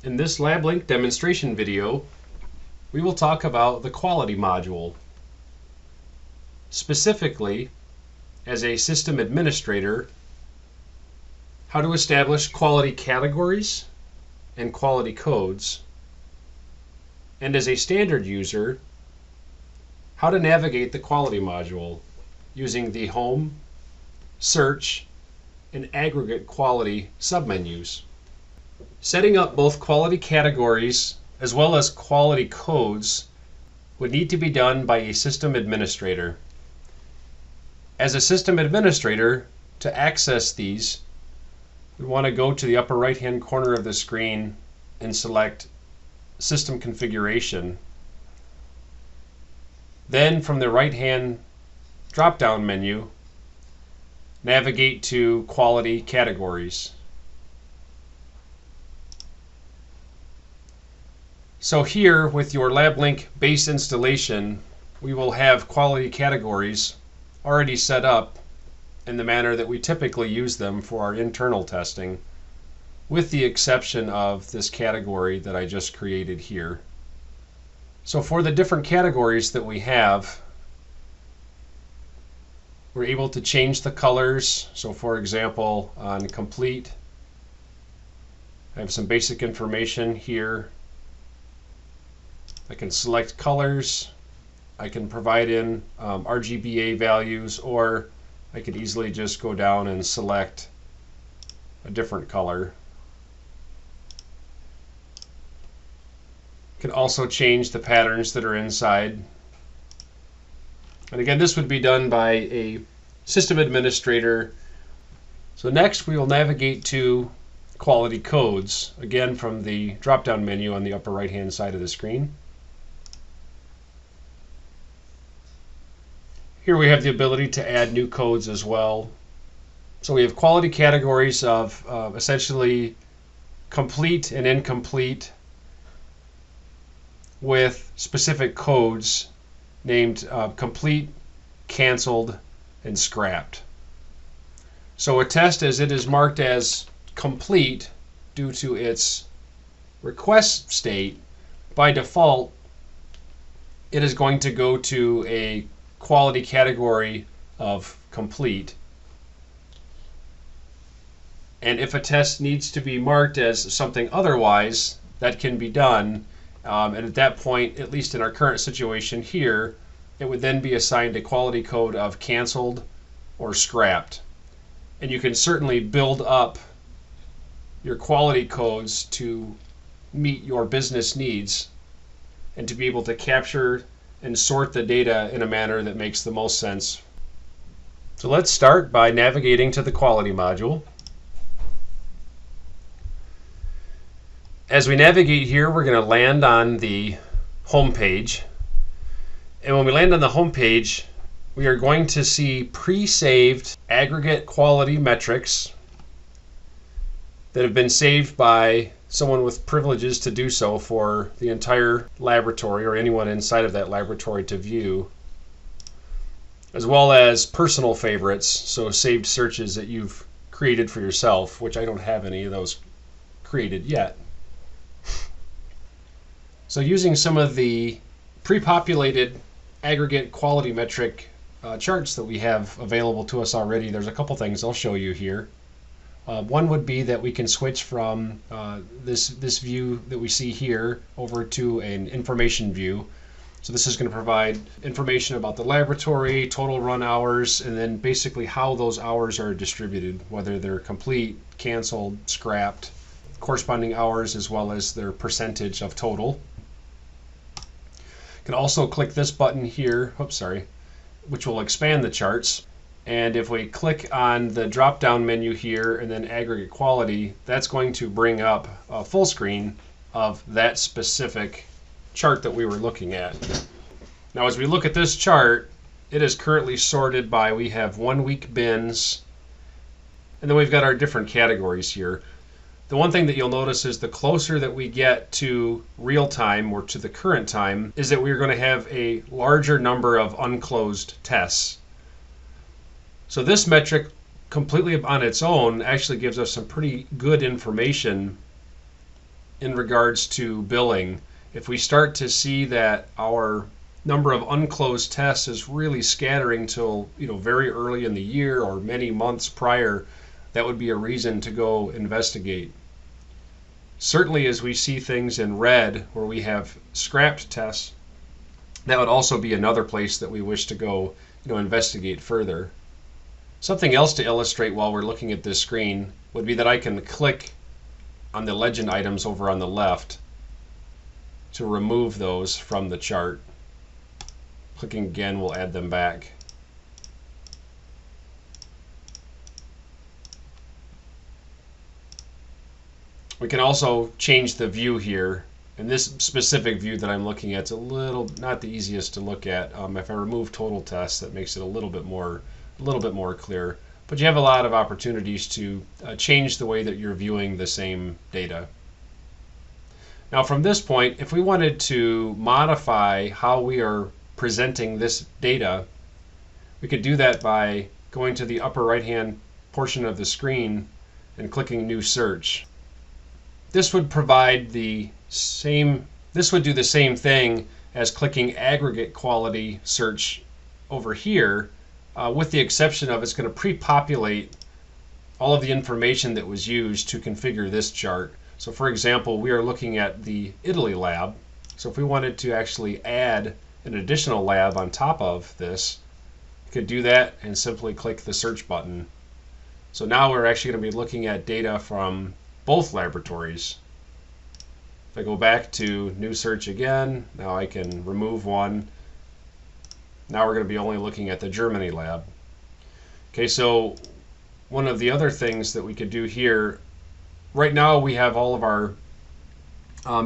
In this LabLINK demonstration video, we will talk about the quality module. Specifically, as a system administrator, how to establish quality categories and quality codes, and as a standard user, how to navigate the quality module using the home, search, and aggregate quality submenus. Setting up both quality categories as well as quality codes would need to be done by a system administrator. As a system administrator, to access these, we want to go to the upper right-hand corner of the screen and select System Configuration. Then from the right-hand drop-down menu, navigate to Quality Categories. So here, with your LabLINK base installation, we will have quality categories already set up in the manner that we typically use them for our internal testing, with the exception of this category that I just created here. So for the different categories that we have, we're able to change the colors. So for example, on complete, I have some basic information here. I can select colors, I can provide in RGBA values, or I could easily just go down and select a different color. Can also change the patterns that are inside. And again, this would be done by a system administrator. So next we will navigate to quality codes, again from the drop-down menu on the upper right-hand side of the screen. Here we have the ability to add new codes as well. So we have quality categories of essentially complete and incomplete, with specific codes named complete, canceled, and scrapped. So a test, as it is marked as complete due to its request state, by default it is going to go to a quality category of complete. And if a test needs to be marked as something otherwise, that can be done. And at that point, at least in our current situation here, it would then be assigned a quality code of canceled or scrapped. And you can certainly build up your quality codes to meet your business needs and to be able to capture and sort the data in a manner that makes the most sense. So let's start by navigating to the quality module. As we navigate here, we're going to land on the home page. And when we land on the home page, we are going to see pre-saved aggregate quality metrics that have been saved by someone with privileges to do so for the entire laboratory or anyone inside of that laboratory to view, as well as personal favorites, so saved searches that you've created for yourself, which I don't have any of those created yet. So using some of the pre-populated aggregate quality metric charts that we have available to us already, there's a couple things I'll show you here. One would be that we can switch from this view that we see here over to an information view. So this is going to provide information about the laboratory, total run hours, and then basically how those hours are distributed, whether they're complete, canceled, scrapped, corresponding hours, as well as their percentage of total. You can also click this button here, which will expand the charts. And if we click on the drop-down menu here and then aggregate quality, that's going to bring up a full screen of that specific chart that we were looking at. Now as we look at this chart, it is currently sorted by, we have 1 week bins, and then we've got our different categories here. The one thing that you'll notice is the closer that we get to real time or to the current time is that we're going to have a larger number of unclosed tests. So this metric completely on its own actually gives us some pretty good information in regards to billing. If we start to see that our number of unclosed tests is really scattering till very early in the year or many months prior, that would be a reason to go investigate. Certainly, as we see things in red where we have scrapped tests, that would also be another place that we wish to go investigate further. Something else to illustrate while we're looking at this screen would be that I can click on the legend items over on the left to remove those from the chart. Clicking again will add them back. We can also change the view here. And this specific view that I'm looking at is a little not the easiest to look at. If I remove total tests, that makes it a little bit more clear. But you have a lot of opportunities to change the way that you're viewing the same data. Now from this point, if we wanted to modify how we are presenting this data, we could do that by going to the upper right hand portion of the screen and clicking New Search. This would provide the same, this would do the same thing as clicking Aggregate Quality Search over here, with the exception of it's going to pre-populate all of the information that was used to configure this chart. So for example, we are looking at the Italy lab. So if we wanted to actually add an additional lab on top of this, we could do that and simply click the search button. So now we're actually going to be looking at data from both laboratories. If I go back to New Search again, now I can remove one. Now we're going to be only looking at the Germany lab. Okay, so one of the other things that we could do here, right now we have all of our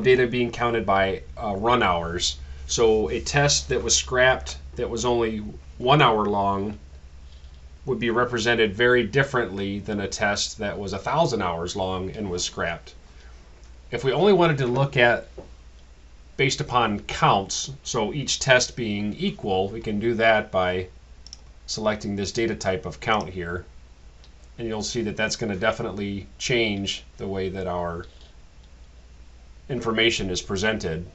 data being counted by run hours. So a test that was scrapped that was only 1 hour long would be represented very differently than a test that was 1,000 hours long and was scrapped. If we only wanted to look at based upon counts, so each test being equal, we can do that by selecting this data type of count here. And you'll see that that's going to definitely change the way that our information is presented.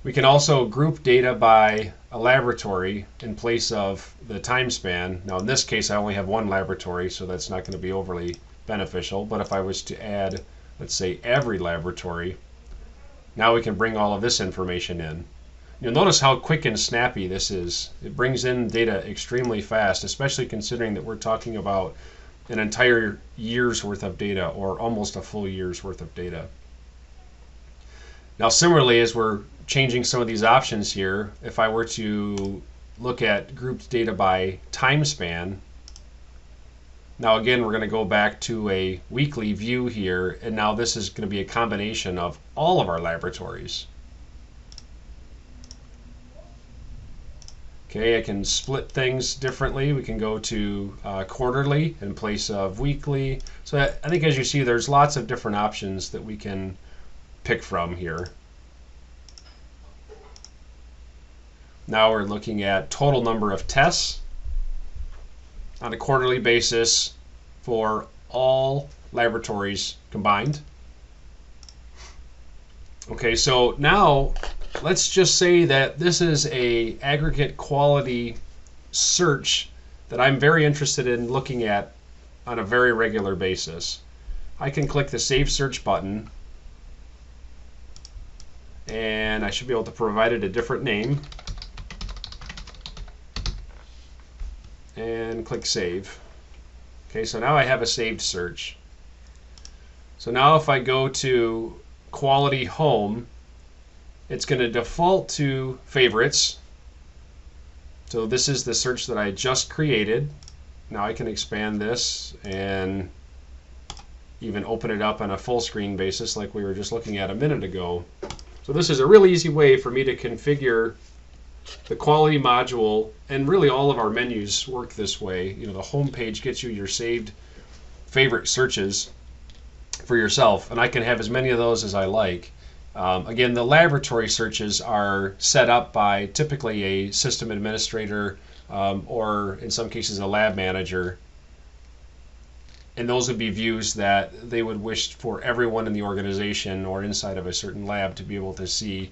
We can also group data by a laboratory in place of the time span. Now in this case I only have one laboratory, so that's not going to be overly beneficial, but if I was to add, let's say, every laboratory, now we can bring all of this information in. You'll notice how quick and snappy this is. It brings in data extremely fast, especially considering that we're talking about an entire year's worth of data or almost a full year's worth of data. Now similarly, as we're changing some of these options here, if I were to look at grouped data by time span, now again we're going to go back to a weekly view here, and now this is going to be a combination of all of our laboratories. Okay, I can split things differently. We can go to quarterly in place of weekly. So I think as you see, there's lots of different options that we can pick from here. Now we're looking at total number of tests on a quarterly basis for all laboratories combined. Okay, so now let's just say that this is an aggregate quality search that I'm very interested in looking at on a very regular basis. I can click the Save Search button, and I should be able to provide it a different name, and click Save. Okay, so now I have a saved search. So now if I go to Quality Home, it's going to default to favorites. So this is the search that I just created. Now I can expand this and even open it up on a full screen basis like we were just looking at a minute ago. So this is a really easy way for me to configure the quality module, and really all of our menus work this way. You know, the home page gets you your saved favorite searches for yourself, and I can have as many of those as I like. Again, the laboratory searches are set up by typically a system administrator or in some cases a lab manager. And those would be views that they would wish for everyone in the organization or inside of a certain lab to be able to see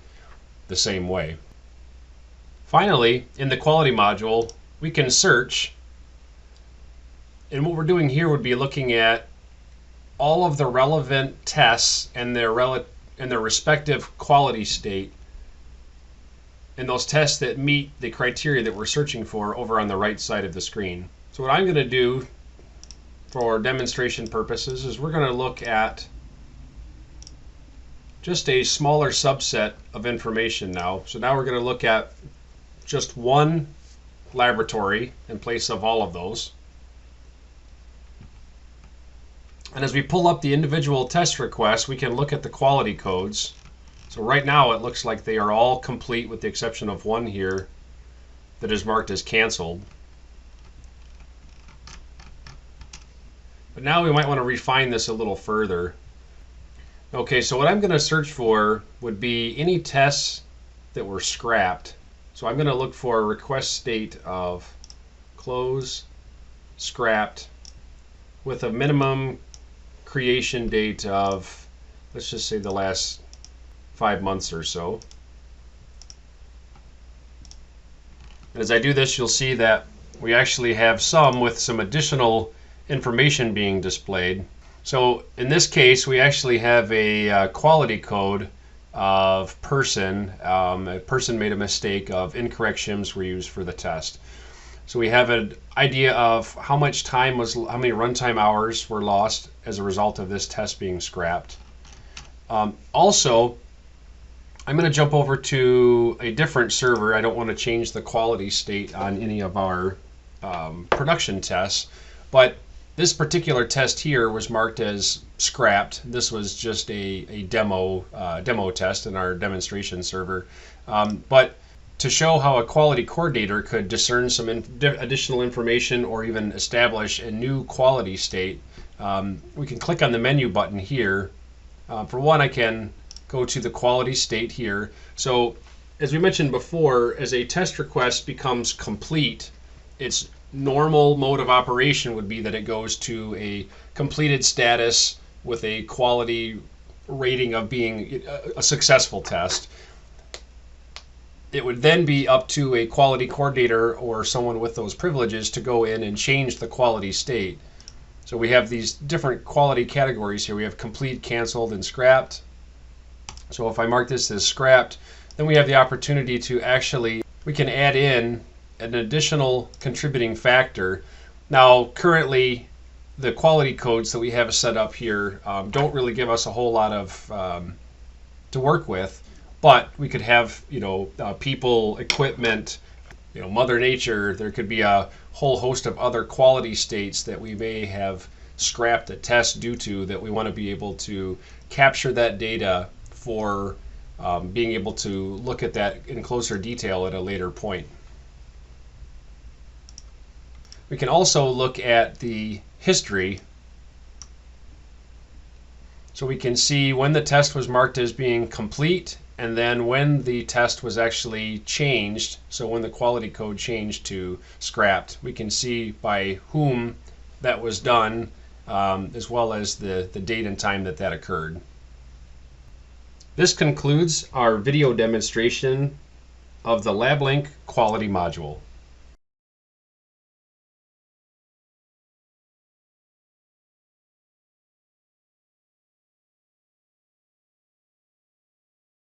the same way. Finally, in the quality module, we can search. And what we're doing here would be looking at all of the relevant tests and their respective quality state, and those tests that meet the criteria that we're searching for over on the right side of the screen. So what I'm going to do for demonstration purposes is we're going to look at just a smaller subset of information now. So now we're going to look at just one laboratory in place of all of those. And as we pull up the individual test requests, we can look at the quality codes. So right now it looks like they are all complete with the exception of one here that is marked as canceled. But now we might want to refine this a little further. Okay, so what I'm going to search for would be any tests that were scrapped. So I'm going to look for a request state of close, scrapped, with a minimum creation date of, let's just say, the last 5 months or so. And as I do this, you'll see that we actually have some with some additional information being displayed. So in this case, we actually have a quality code of person. A person made a mistake of incorrect shims were used for the test. So we have an idea of how many runtime hours were lost as a result of this test being scrapped. Also, I'm going to jump over to a different server. I don't want to change the quality state on any of our production tests, but this particular test here was marked as scrapped. This was just a demo test in our demonstration server. But to show how a quality coordinator could discern some additional information or even establish a new quality state, we can click on the menu button here. For one, I can go to the quality state here. So as we mentioned before, as a test request becomes complete, its normal mode of operation would be that it goes to a completed status with a quality rating of being a successful test. It would then be up to a quality coordinator or someone with those privileges to go in and change the quality state. So we have these different quality categories here. We have complete, canceled, and scrapped. So if I mark this as scrapped, then we have the opportunity to we can add in an additional contributing factor. Now currently the quality codes that we have set up here don't really give us a whole lot of to work with, but we could have people, equipment, Mother Nature. There could be a whole host of other quality states that we may have scrapped a test due to that we want to be able to capture that data for being able to look at that in closer detail at a later point. We can also look at the history. So we can see when the test was marked as being complete and then when the test was actually changed. So when the quality code changed to scrapped, we can see by whom that was done, as well as the date and time that occurred. This concludes our video demonstration of the LabLINK quality module.